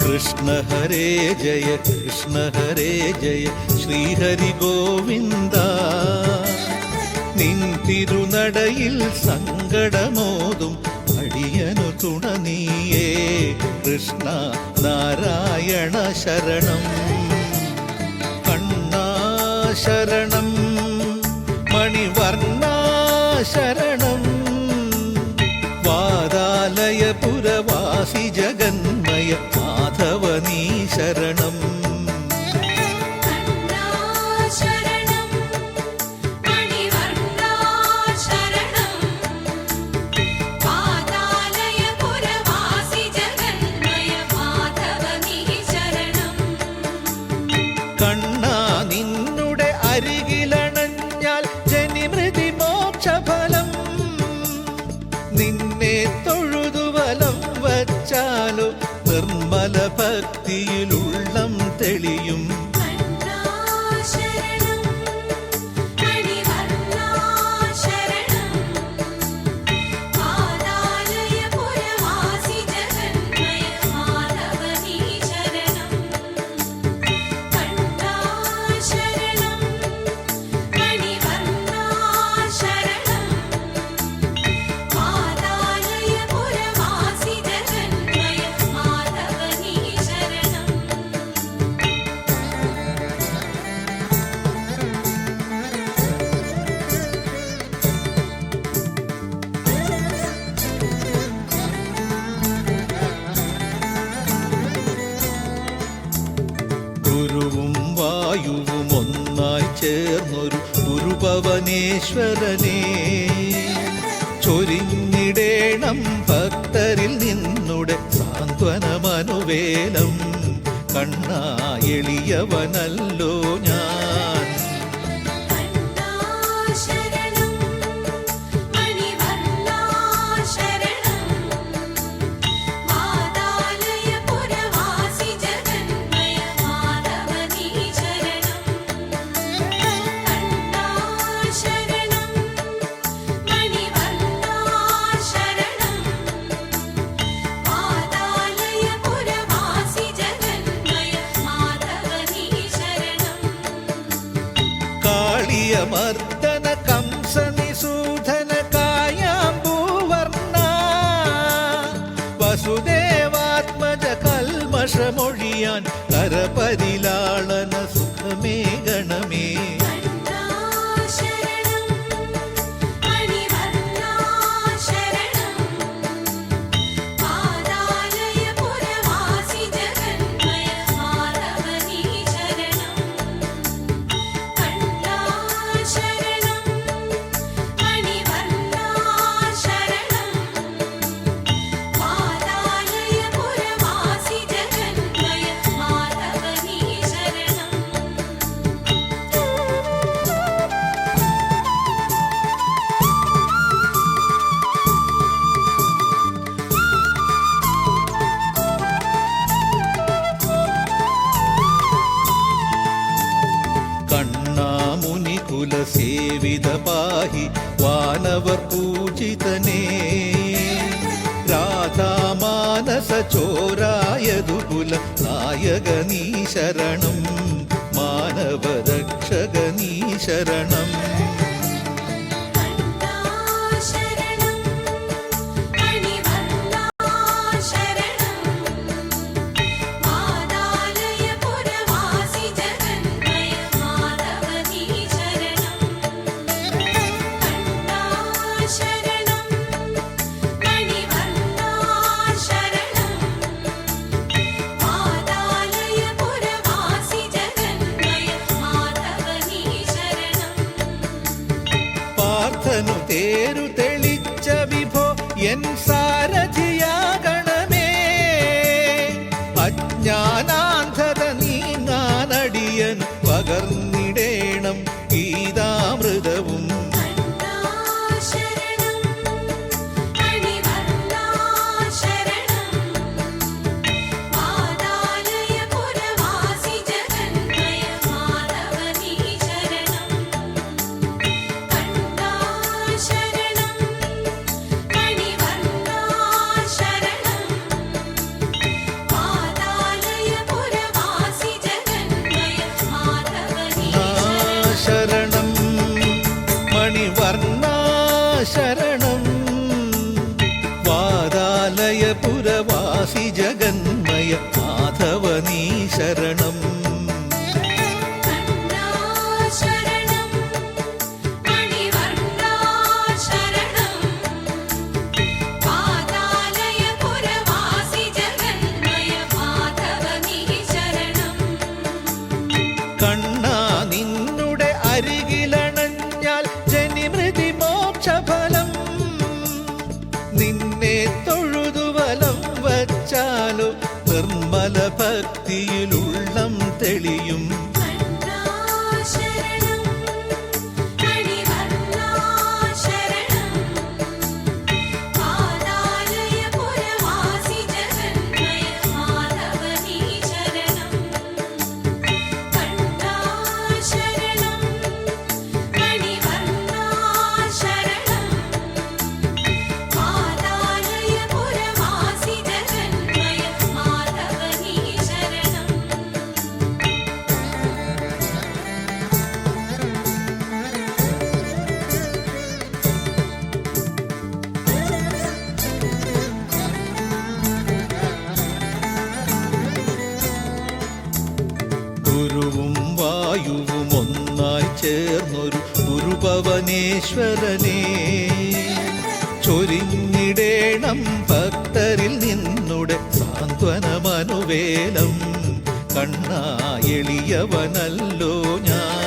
കൃഷ്ണ ഹരേ ജയ കൃഷ്ണ ഹരേ ജയ ശ്രീഹരി ഗോവിന്ദ. നിൻ തിരുനടയിൽ സങ്കടമോതും അടിയനു തുണ നീയേ കൃഷ്ണ നാരായണ ശരണം. കണ്ണാ ശരണം മണിവർണ്ണാ ശരണം വാതാലയപുരവാസി ജഗന്മയ മാധവ നീ ശരണം. കണ്ണാ നിന്നുടെ അരികിലണഞ്ഞാൽ ജനിമൃതി മോക്ഷഫലം. നിന്നെ തൊഴുതു വലം വച്ചാലോ നിർമ്മല ഭക്തിയിലുള്ളം തെളിയും. ഗുരുവും വായുവും ഒന്നായി ചേർന്നൊരു ഗുരുഭവനേശ്വരനെ ചൊരിഞ്ഞിടേണം ഭക്തരിൽ നിന്നുടെ സാന്ത്വനമനുവേലം. കണ്ണാ എളിയവനല്ലോ ഞാൻ. മർദ്ദന കംസ നിസൂധന കായാമ്പൂവർണ്ണ വസുദേവാത്മജ കൽമഷമൊഴിയാൻ കരപരിലാളന സുഖമേ ഗണമേ. കുലസേവിത പാഹി വാനവർ പൂജിതനേ രാധാമാനസ ചോരായതുകുല നായക നീ ശരണം മാനവരക്ഷക നീ ശരണം. തേരു തെളിച്ച വിഭോ എൻ സാരഥിയാകണമേ അജ്ഞാനാന്ധത നീങ്ങാനടിയൻ പകർന്നിടേണം ഗീതാമൃതവും. ശരണം ഭക്തിയിലുള്ളം തെളിയും ഗുരുവും വായുവും ഒന്നായി ചേർന്നൊരു ഗുരുഭവനേശ്വരനെ ചൊരിഞ്ഞിടേണം ഭക്തരിൽ നിന്നുടെ സാന്ത്വനമനുവേലം. കണ്ണാ എളിയവനല്ലോ ഞാൻ,